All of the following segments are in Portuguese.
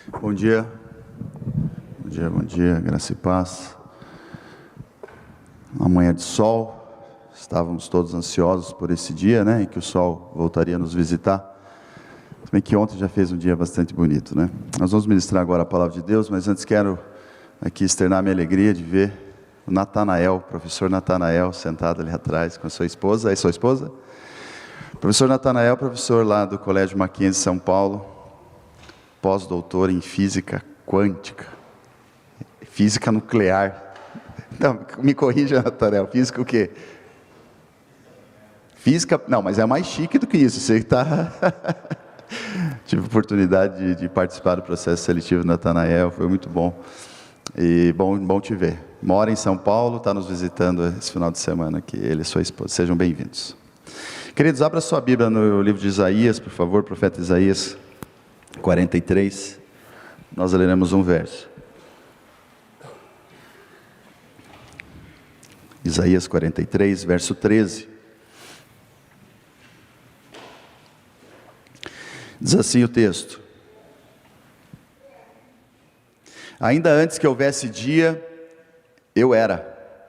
Bom dia, bom dia, graça e paz. Uma manhã de sol, estávamos todos ansiosos por esse dia, né, em que o sol voltaria a nos visitar. Se bem que ontem já fez um dia bastante bonito, né? Nós vamos ministrar agora a palavra de Deus, mas antes quero aqui externar minha alegria de ver o Natanael, o professor Natanael, sentado ali atrás com a sua esposa. É sua esposa? Professor Natanael, professor lá do Colégio Mackenzie, São Paulo, pós-doutor em física quântica, física nuclear. Não, me corrija, Natanael, física o quê? Física, não, mas é mais chique do que isso, você está... Tive a oportunidade de participar do processo seletivo do Natanael, foi muito bom, e bom te ver. Mora em São Paulo, está nos visitando esse final de semana aqui, ele e sua esposa, sejam bem-vindos. Queridos, abra sua Bíblia no livro de Isaías, por favor, profeta Isaías 43, nós leremos um verso. Isaías 43, verso 13. Diz assim o texto: ainda antes que houvesse dia, eu era,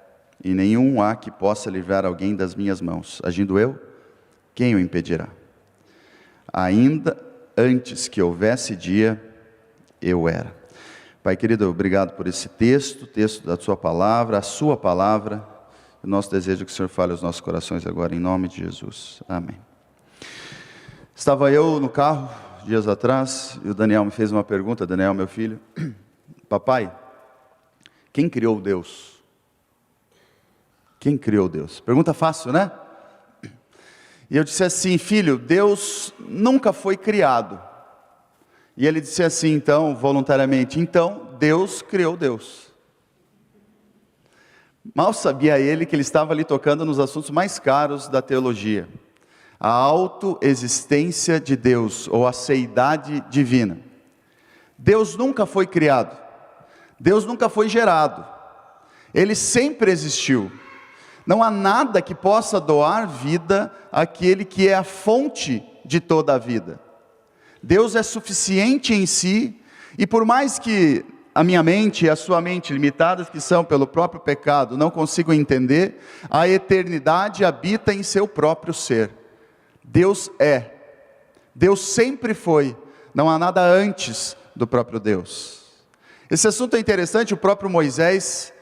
e nenhum há que possa livrar alguém das minhas mãos. Agindo eu, quem o impedirá? Ainda antes que houvesse dia, eu era. Pai querido, obrigado por esse texto da sua palavra, a sua palavra. O nosso desejo é que o Senhor fale aos nossos corações agora, em nome de Jesus. Amém. Estava eu no carro, dias atrás, e o Daniel me fez uma pergunta, Daniel, meu filho: papai, quem criou Deus? Quem criou Deus? Pergunta fácil, né? E eu disse assim: filho, Deus nunca foi criado. E ele disse assim, então, voluntariamente: então, Deus criou Deus. Mal sabia ele que ele estava ali tocando nos assuntos mais caros da teologia: a autoexistência de Deus, ou a seidade divina. Deus nunca foi criado, Deus nunca foi gerado, Ele sempre existiu. Não há nada que possa doar vida àquele que é a fonte de toda a vida. Deus é suficiente em si, e por mais que a minha mente e a sua mente, limitadas que são pelo próprio pecado, não consigam entender, a eternidade habita em seu próprio ser. Deus é, Deus sempre foi, não há nada antes do próprio Deus. Esse assunto é interessante. O próprio Moisés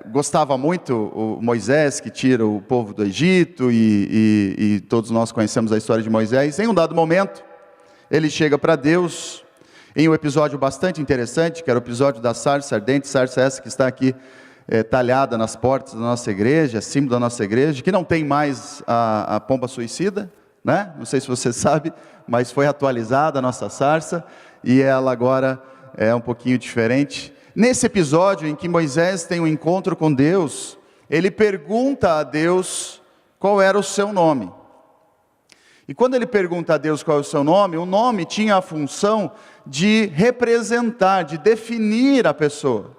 gostava muito, o Moisés que tira o povo do Egito, e todos nós conhecemos a história de Moisés. Em um dado momento, ele chega para Deus, em um episódio bastante interessante, que era o episódio da sarça ardente, sarça essa que está aqui, talhada nas portas da nossa igreja, símbolo da nossa igreja, que não tem mais a pomba suicida, né? Não sei se você sabe, mas foi atualizada a nossa sarça, e ela agora é um pouquinho diferente. Nesse episódio em que Moisés tem um encontro com Deus, ele pergunta a Deus qual era o seu nome. E quando ele pergunta a Deus qual é o seu nome, o nome tinha a função de representar, de definir a pessoa.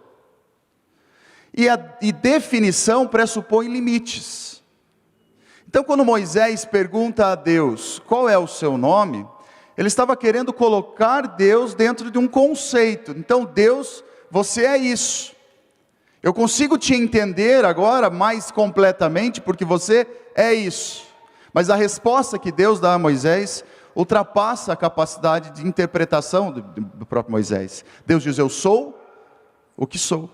E definição pressupõe limites. Então, quando Moisés pergunta a Deus qual é o seu nome, ele estava querendo colocar Deus dentro de um conceito. Então, Deus, você é isso. Eu consigo te entender agora mais completamente, porque você é isso. Mas a resposta que Deus dá a Moisés ultrapassa a capacidade de interpretação do próprio Moisés. Deus diz: eu sou o que sou.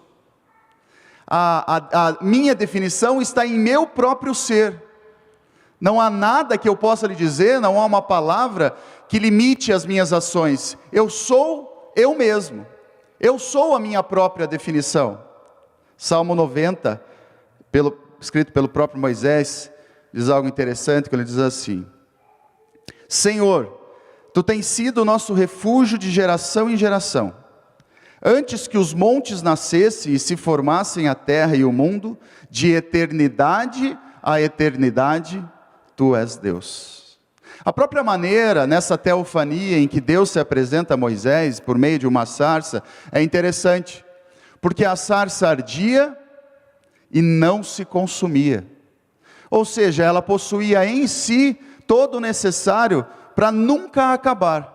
A minha definição está em meu próprio ser. Não há nada que eu possa lhe dizer, não há uma palavra que limite as minhas ações. Eu sou eu mesmo. Eu sou a minha própria definição. Salmo 90, escrito pelo próprio Moisés, diz algo interessante, quando ele diz assim: Senhor, Tu tens sido o nosso refúgio de geração em geração. Antes que os montes nascessem e se formassem a terra e o mundo, de eternidade a eternidade, Tu és Deus. A própria maneira, nessa teofania em que Deus se apresenta a Moisés, por meio de uma sarça, é interessante, porque a sarça ardia e não se consumia. Ou seja, ela possuía em si todo o necessário para nunca acabar.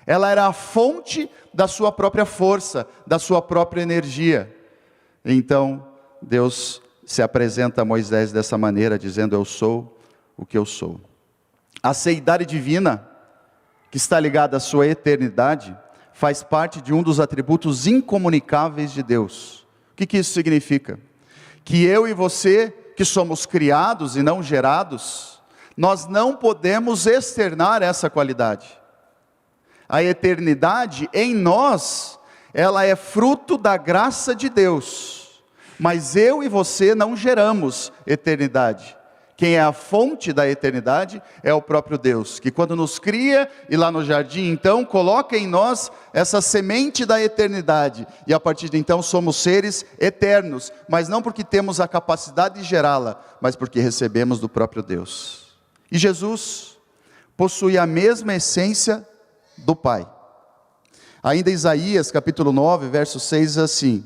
ela era a fonte da sua própria força, da sua própria energia. Então, Deus se apresenta a Moisés dessa maneira, dizendo: eu sou o que eu sou. A seidade divina, que está ligada à sua eternidade, faz parte de um dos atributos incomunicáveis de Deus. O que isso significa? Que eu e você, que somos criados e não gerados, nós não podemos externar essa qualidade. A eternidade em nós, ela é fruto da graça de Deus, mas eu e você não geramos eternidade. Quem é a fonte da eternidade é o próprio Deus, que quando nos cria, e lá no jardim então, coloca em nós essa semente da eternidade, e a partir de então somos seres eternos, mas não porque temos a capacidade de gerá-la, mas porque recebemos do próprio Deus. E Jesus possui a mesma essência do Pai. Ainda Isaías capítulo 9, verso 6 diz assim,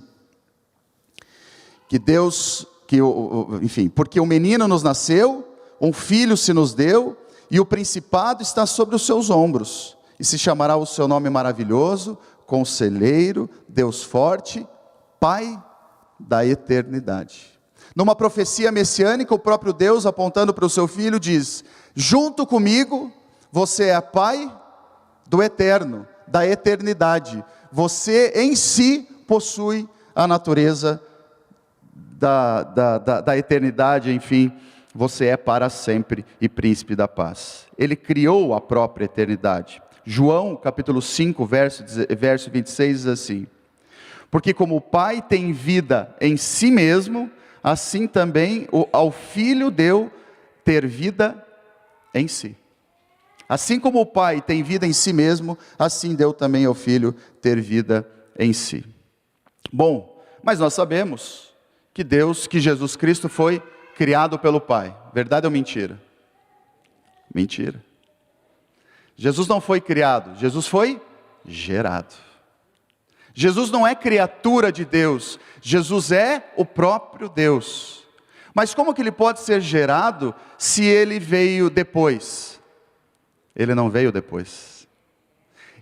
porque o menino nos nasceu, um filho se nos deu, e o principado está sobre os seus ombros, e se chamará o seu nome maravilhoso, Conselheiro, Deus forte, Pai da eternidade. Numa profecia messiânica, o próprio Deus, apontando para o seu filho, diz: junto comigo, você é Pai do eterno, da eternidade. Você em si possui a natureza da eternidade, enfim, você é para sempre e príncipe da paz. Ele criou a própria eternidade. João capítulo 5, verso 26 diz assim: porque como o Pai tem vida em si mesmo, assim também ao Filho deu ter vida em si. Assim como o Pai tem vida em si mesmo, assim deu também ao Filho ter vida em si. Bom, mas nós sabemos que Jesus Cristo foi criado pelo Pai. Verdade ou mentira? Mentira. Jesus não foi criado, Jesus foi gerado. Jesus não é criatura de Deus, Jesus é o próprio Deus. Mas como que ele pode ser gerado se ele veio depois? Ele não veio depois.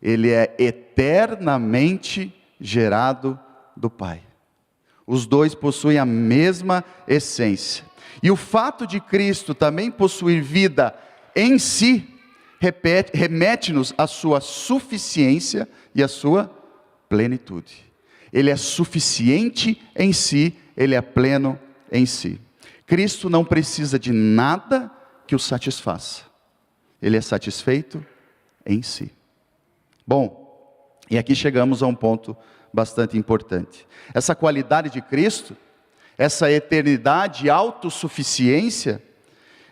Ele é eternamente gerado do Pai. Os dois possuem a mesma essência. E o fato de Cristo também possuir vida em si, remete-nos à sua suficiência e à sua plenitude. Ele é suficiente em si, ele é pleno em si. Cristo não precisa de nada que o satisfaça. Ele é satisfeito em si. Bom, e aqui chegamos a um ponto bastante importante. Essa qualidade de Cristo, essa eternidade e autossuficiência,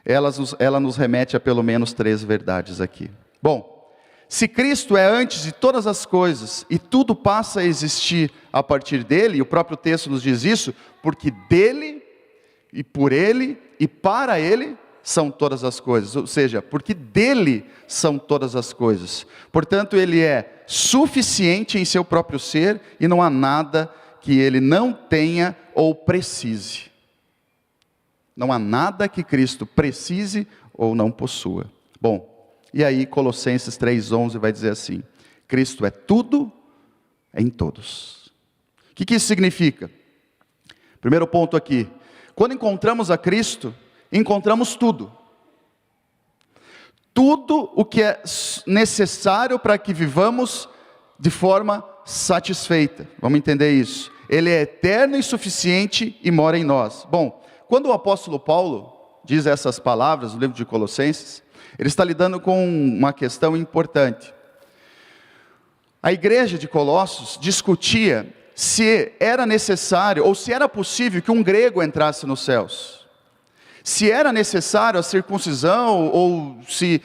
ela nos remete a pelo menos 3 verdades aqui. Bom, se Cristo é antes de todas as coisas, e tudo passa a existir a partir dele, e o próprio texto nos diz isso, porque dele, e por ele, e para ele, são todas as coisas, ou seja, porque dele são todas as coisas. Portanto, ele é suficiente em seu próprio ser, e não há nada que ele não tenha ou precise. Não há nada que Cristo precise ou não possua. Bom, e aí Colossenses 3,11 vai dizer assim: Cristo é tudo em todos. O que isso significa? Primeiro ponto aqui, quando encontramos a Cristo, encontramos tudo. Tudo o que é necessário para que vivamos de forma satisfeita. Vamos entender isso. Ele é eterno e suficiente e mora em nós. Bom, quando o apóstolo Paulo diz essas palavras no livro de Colossenses, ele está lidando com uma questão importante. A igreja de Colossos discutia se era necessário ou se era possível que um grego entrasse nos céus. Se era necessário a circuncisão, ou se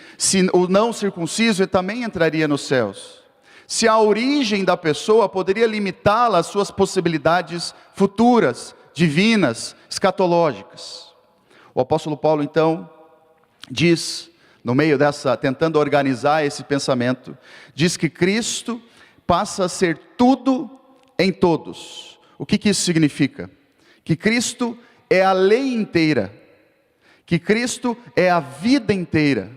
o não circunciso também entraria nos céus. Se a origem da pessoa poderia limitá-la às suas possibilidades futuras, divinas, escatológicas. O apóstolo Paulo então diz, no meio dessa, tentando organizar esse pensamento, diz que Cristo passa a ser tudo em todos. O que isso significa? Que Cristo é a lei inteira, que Cristo é a vida inteira,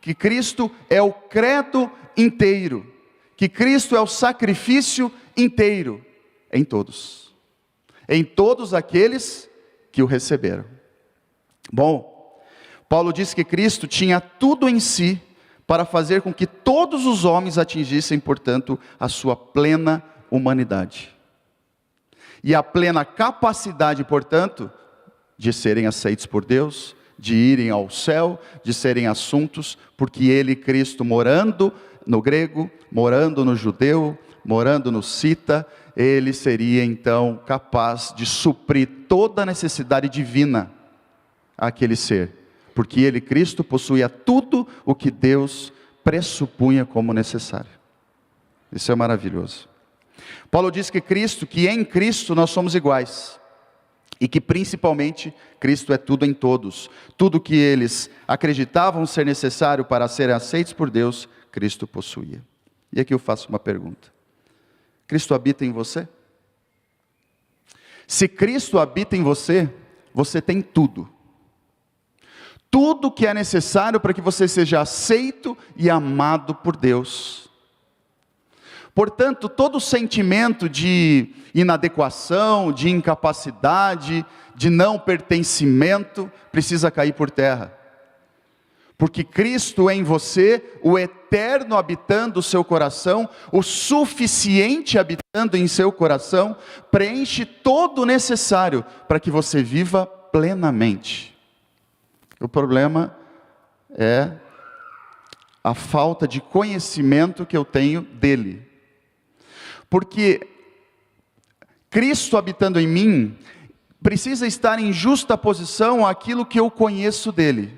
que Cristo é o credo inteiro, que Cristo é o sacrifício inteiro em todos aqueles que o receberam. Bom, Paulo diz que Cristo tinha tudo em si para fazer com que todos os homens atingissem, portanto, a sua plena humanidade. E a plena capacidade, portanto, de serem aceitos por Deus, de irem ao céu, de serem assuntos, porque ele, Cristo, morando no grego, morando no judeu, morando no cita, ele seria então capaz de suprir toda a necessidade divina àquele ser, porque ele, Cristo, possuía tudo o que Deus pressupunha como necessário. Isso é maravilhoso. Paulo diz que em Cristo nós somos iguais, e que principalmente Cristo é tudo em todos. Tudo que eles acreditavam ser necessário para serem aceitos por Deus, Cristo possuía. E aqui eu faço uma pergunta: Cristo habita em você? Se Cristo habita em você, você tem tudo. Tudo que é necessário para que você seja aceito e amado por Deus. Portanto, todo sentimento de inadequação, de incapacidade, de não pertencimento, precisa cair por terra. Porque Cristo é em você, o eterno habitando o seu coração, o suficiente habitando em seu coração, preenche todo o necessário para que você viva plenamente. O problema é a falta de conhecimento que eu tenho dele. Porque Cristo habitando em mim, precisa estar em justa posição àquilo que eu conheço dele.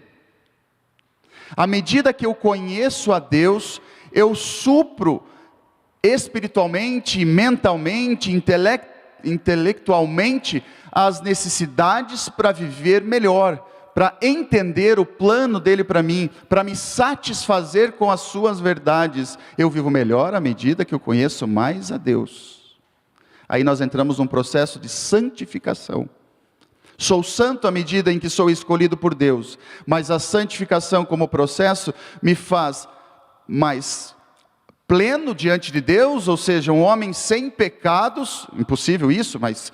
À medida que eu conheço a Deus, eu supro espiritualmente, mentalmente, intelectualmente, as necessidades para viver melhor, para entender o plano dele para mim, para me satisfazer com as suas verdades. Eu vivo melhor à medida que eu conheço mais a Deus. Aí nós entramos num processo de santificação. Sou santo à medida em que sou escolhido por Deus, mas a santificação como processo me faz mais pleno diante de Deus, ou seja, um homem sem pecados, impossível isso, mas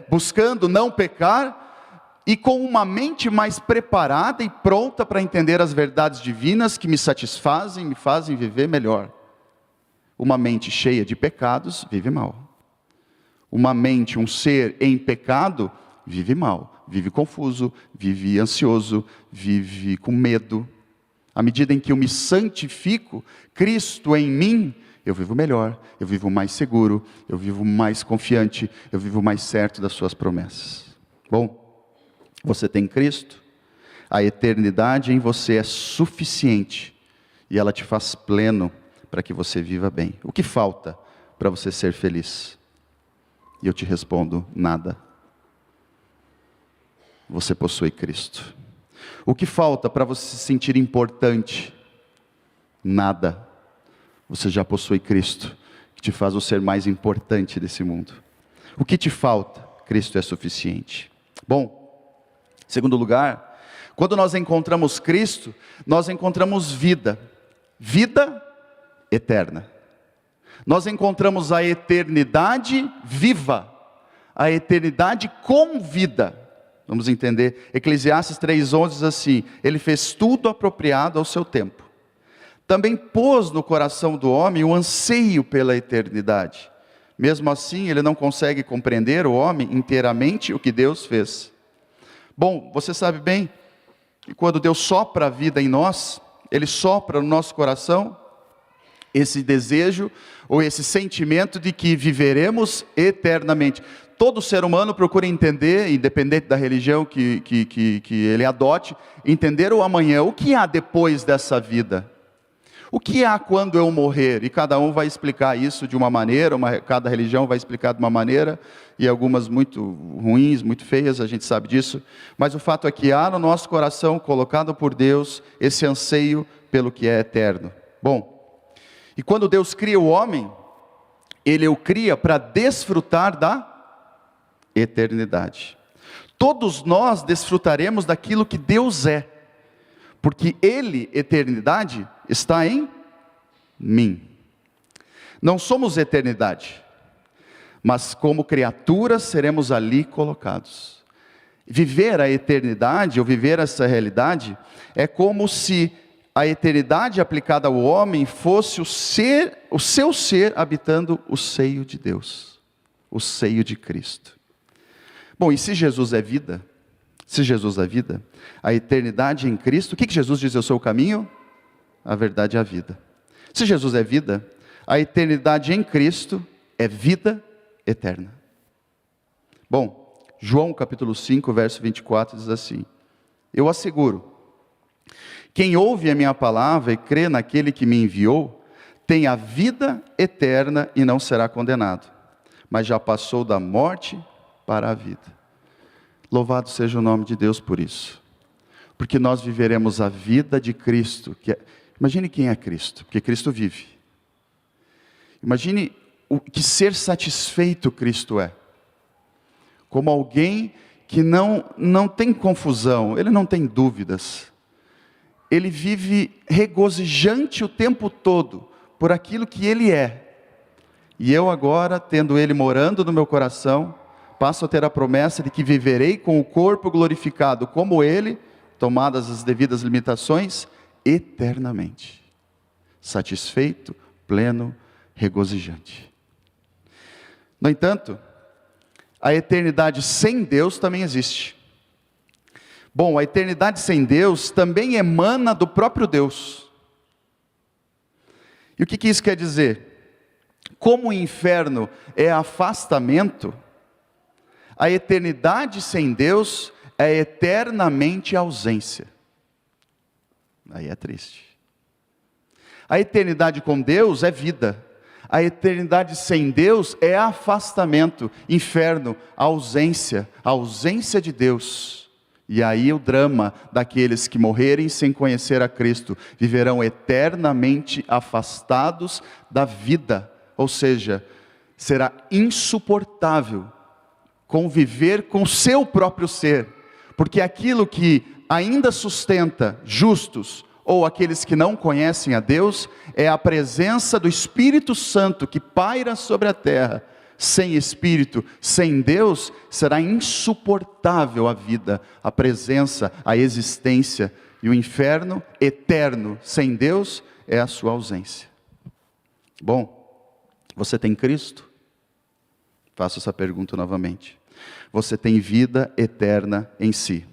buscando não pecar, e com uma mente mais preparada e pronta para entender as verdades divinas que me satisfazem, me fazem viver melhor. Uma mente cheia de pecados vive mal. Uma mente, um ser em pecado, vive mal, vive confuso, vive ansioso, vive com medo. À medida em que eu me santifico, Cristo em mim, eu vivo melhor, eu vivo mais seguro, eu vivo mais confiante, eu vivo mais certo das suas promessas. Bom, você tem Cristo, a eternidade em você é suficiente, e ela te faz pleno para que você viva bem. O que falta para você ser feliz? E eu te respondo: nada. Você possui Cristo. O que falta para você se sentir importante? Nada. Você já possui Cristo, que te faz o ser mais importante desse mundo. O que te falta? Cristo é suficiente. Bom, em segundo lugar, quando nós encontramos Cristo, nós encontramos vida eterna. Nós encontramos a eternidade viva, a eternidade com vida. Vamos entender, Eclesiastes 3:11 diz assim: Ele fez tudo apropriado ao seu tempo. Também pôs no coração do homem o anseio pela eternidade. Mesmo assim, ele não consegue compreender, o homem, inteiramente o que Deus fez. Bom, você sabe bem que quando Deus sopra a vida em nós, Ele sopra no nosso coração esse desejo ou esse sentimento de que viveremos eternamente. Todo ser humano procura entender, independente da religião que ele adote, entender o amanhã. O que há depois dessa vida? O que há quando eu morrer? E cada um vai explicar isso de uma maneira, cada religião vai explicar de uma maneira, e algumas muito ruins, muito feias, a gente sabe disso. Mas o fato é que há no nosso coração, colocado por Deus, esse anseio pelo que é eterno. Bom, e quando Deus cria o homem, Ele o cria para desfrutar da eternidade. Todos nós desfrutaremos daquilo que Deus é, porque Ele, eternidade, está em mim. Não somos eternidade, mas como criaturas seremos ali colocados. Viver a eternidade, ou viver essa realidade, é como se a eternidade aplicada ao homem fosse o seu ser habitando o seio de Deus, o seio de Cristo. Bom, e se Jesus é vida, a eternidade em Cristo, o que Jesus diz? Eu sou o caminho, a verdade e a vida. Se Jesus é vida, a eternidade em Cristo é vida eterna. Bom, João capítulo 5, verso 24 diz assim: eu asseguro, quem ouve a minha palavra e crê naquele que me enviou, tem a vida eterna e não será condenado, mas já passou da morte para a vida. Louvado seja o nome de Deus por isso, porque nós viveremos a vida de Cristo. Imagine quem é Cristo, porque Cristo vive. Imagine que ser satisfeito Cristo é, como alguém que não tem confusão, ele não tem dúvidas, ele vive regozijante o tempo todo por aquilo que ele é. E eu agora, tendo ele morando no meu coração, passo a ter a promessa de que viverei com o corpo glorificado como ele, tomadas as devidas limitações, eternamente, satisfeito, pleno, regozijante. No entanto, a eternidade sem Deus também existe. Bom, a eternidade sem Deus também emana do próprio Deus. E o que isso quer dizer? Como o inferno é afastamento, a eternidade sem Deus é eternamente ausência. Aí é triste. A eternidade com Deus é vida. A eternidade sem Deus é afastamento, inferno, ausência de Deus. E aí o drama daqueles que morrerem sem conhecer a Cristo, viverão eternamente afastados da vida, ou seja, será insuportável conviver com o seu próprio ser, porque aquilo que ainda sustenta justos, ou aqueles que não conhecem a Deus, é a presença do Espírito Santo que paira sobre a terra. Sem Espírito, sem Deus, será insuportável a vida, a presença, a existência. E o inferno eterno, sem Deus, é a sua ausência. Bom, você tem Cristo? Faço essa pergunta novamente. Você tem vida eterna em si.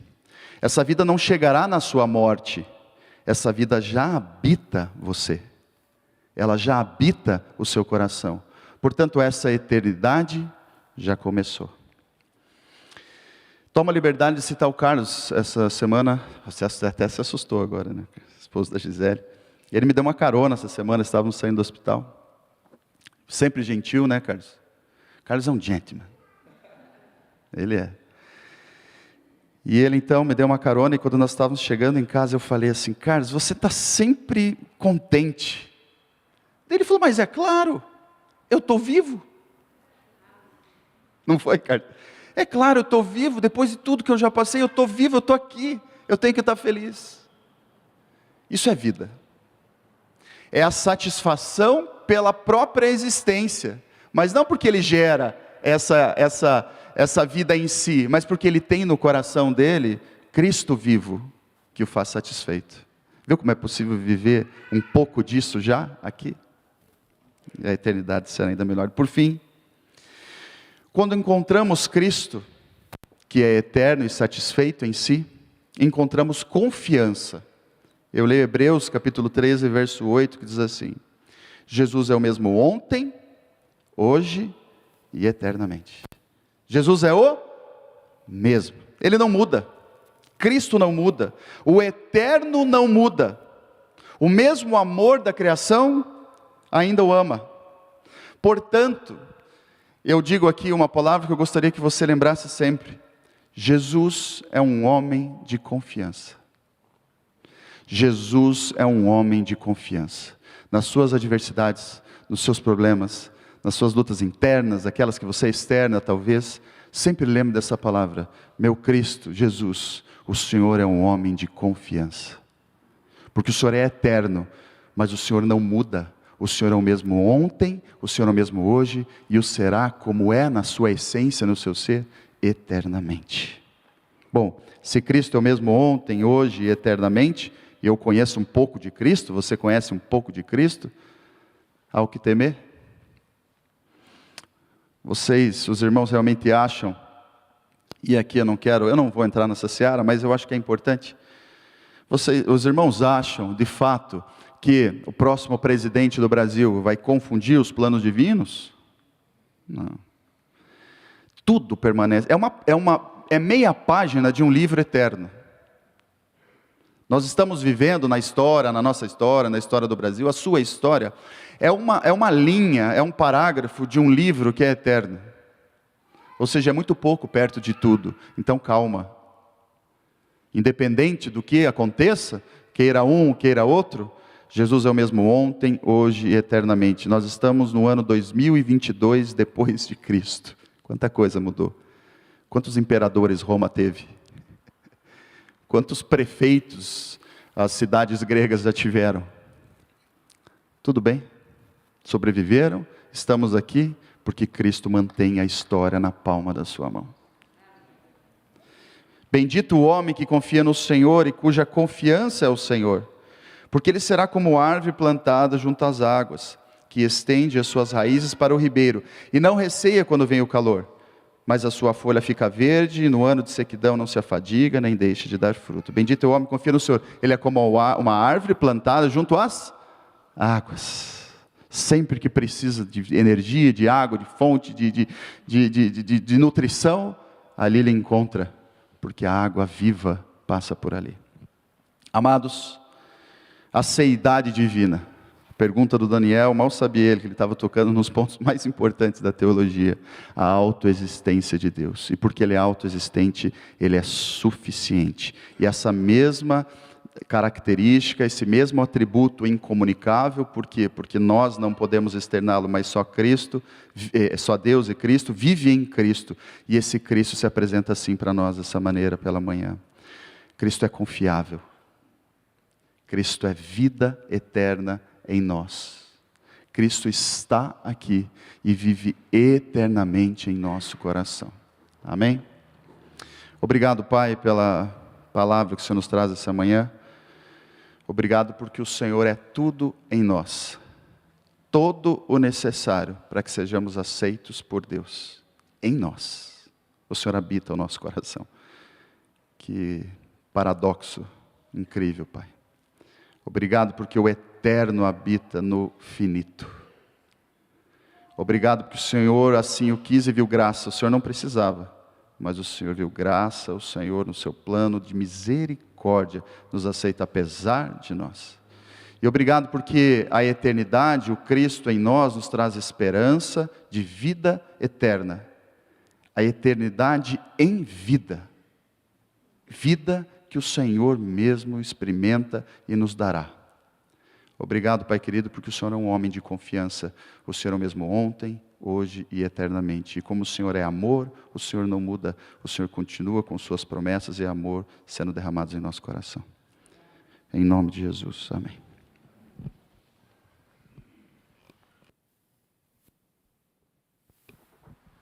Essa vida não chegará na sua morte. Essa vida já habita você. Ela já habita o seu coração. Portanto, essa eternidade já começou. Toma a liberdade de citar o Carlos. Essa semana, você até se assustou agora, né? Esposo da Gisele. Ele me deu uma carona essa semana, estávamos saindo do hospital. Sempre gentil, né, Carlos? Carlos é um gentleman. Ele é. E ele então me deu uma carona, e quando nós estávamos chegando em casa, eu falei assim: Carlos, você está sempre contente. Ele falou: mas é claro, eu estou vivo. Não foi, Carlos? É claro, eu estou vivo, depois de tudo que eu já passei, eu estou vivo, eu estou aqui, eu tenho que estar feliz. Isso é vida. É a satisfação pela própria existência, mas não porque ele gera essa vida em si, mas porque ele tem no coração dele Cristo vivo, que o faz satisfeito. Viu como é possível viver um pouco disso já aqui? E a eternidade será ainda melhor. Por fim, quando encontramos Cristo, que é eterno e satisfeito em si, encontramos confiança. Eu leio Hebreus capítulo 13, verso 8, que diz assim: Jesus é o mesmo ontem, hoje e eternamente. Jesus é o mesmo, Ele não muda, Cristo não muda, o eterno não muda, o mesmo amor da criação ainda o ama. Portanto, eu digo aqui uma palavra que eu gostaria que você lembrasse sempre: Jesus é um homem de confiança. Jesus é um homem de confiança, nas suas adversidades, nos seus problemas, nas suas lutas internas, aquelas que você externa talvez, sempre lembre dessa palavra: meu Cristo, Jesus, o Senhor é um homem de confiança, porque o Senhor é eterno, mas o Senhor não muda, O Senhor é o mesmo ontem, o Senhor é o mesmo hoje, e o será como é na sua essência, no seu ser, eternamente. Bom, se Cristo é o mesmo ontem, hoje e eternamente, e eu conheço um pouco de Cristo, você conhece um pouco de Cristo, há o que temer? Vocês, os irmãos, realmente acham, e aqui eu não vou entrar nessa seara, mas eu acho que é importante. Os irmãos acham, de fato, que o próximo presidente do Brasil vai confundir os planos divinos? Não. Tudo permanece. É meia página de um livro eterno. Nós estamos vivendo na história, na nossa história, na história do Brasil, a sua história, é uma linha, é um parágrafo de um livro que é eterno. Ou seja, é muito pouco perto de tudo. Então calma. Independente do que aconteça, queira um, queira outro, Jesus é o mesmo ontem, hoje e eternamente. Nós estamos no ano 2022 depois de Cristo. Quanta coisa mudou. Quantos imperadores Roma teve? Quantos prefeitos as cidades gregas já tiveram? Tudo bem? Sobreviveram? Estamos aqui porque Cristo mantém a história na palma da sua mão. Bendito o homem que confia no Senhor e cuja confiança é o Senhor, porque ele será como árvore plantada junto às águas, que estende as suas raízes para o ribeiro, e não receia quando vem o calor, mas a sua folha fica verde, e no ano de sequidão não se afadiga, nem deixa de dar fruto. Bendito é o homem que confia no Senhor, ele é como uma árvore plantada junto às águas. Sempre que precisa de energia, de água, de fonte, de nutrição, ali ele encontra, porque a água viva passa por ali. Amados, a seidade divina. Pergunta do Daniel, mal sabia ele que ele estava tocando nos pontos mais importantes da teologia. A autoexistência de Deus. E porque ele é autoexistente, ele é suficiente. E essa mesma característica, esse mesmo atributo incomunicável, por quê? Porque nós não podemos externá-lo, mas só Cristo, só Deus e Cristo, vive em Cristo, e esse Cristo se apresenta assim para nós, dessa maneira, pela manhã. Cristo é confiável, Cristo é vida eterna em nós, Cristo está aqui, e vive eternamente em nosso coração, amém? Obrigado, Pai, pela palavra que o Senhor nos traz essa manhã. Obrigado porque o Senhor é tudo em nós, todo o necessário para que sejamos aceitos por Deus, em nós. O Senhor habita o nosso coração. Que paradoxo incrível, Pai. Obrigado porque o eterno habita no finito. Obrigado porque o Senhor assim o quis e viu graça. O Senhor não precisava, mas o Senhor viu graça, o Senhor no seu plano de misericórdia nos aceita apesar de nós. E obrigado porque a eternidade, o Cristo em nós nos traz esperança de vida eterna. A eternidade em vida. Vida que o Senhor mesmo experimenta e nos dará. Obrigado, Pai querido, porque o Senhor é um homem de confiança. O Senhor é o mesmo ontem, hoje e eternamente. E como o Senhor é amor, o Senhor não muda. O Senhor continua com suas promessas e amor sendo derramados em nosso coração. Em nome de Jesus, amém.